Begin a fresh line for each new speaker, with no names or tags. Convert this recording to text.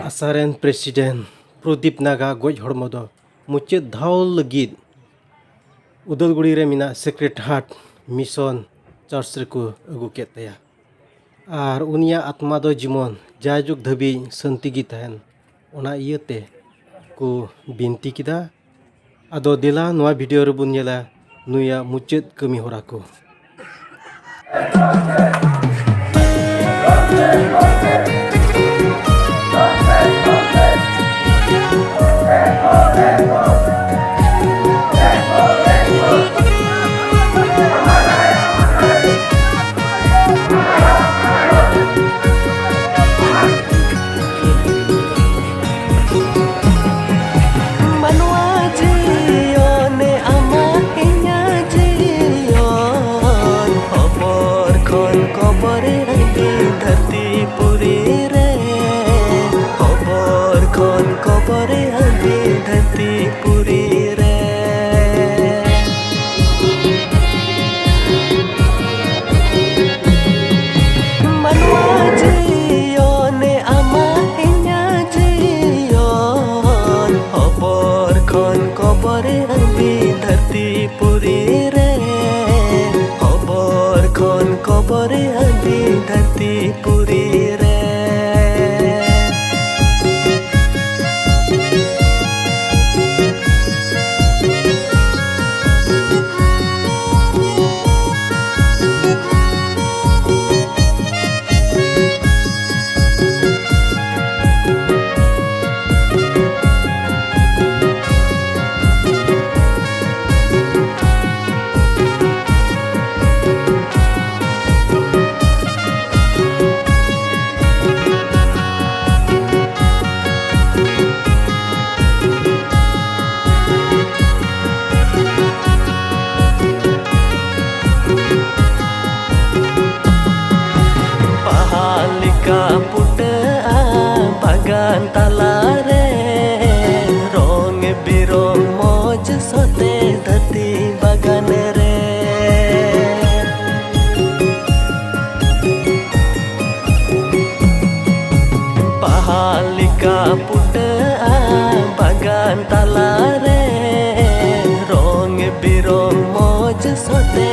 आसारेन president Pradeep Naga गज हड़मो दो मुचाद धाव लगिद उदलगुड़ी रे मिना सेक्रेट हार्ट मिशन चर्च रेको अगु केतया आर उनिया आत्मा दो जीवन जायजुग धबी शांति गी तहन ओना इयते को बिनती किदा आदो देला नवा वीडियो रे बुन नेला नुया मुचाद कमी होरा को।
कबरे आदि धरती पुरी रे bagan talare rong birong moj sote dhati bagan re pahalika puta bagan talare rong birong moj sote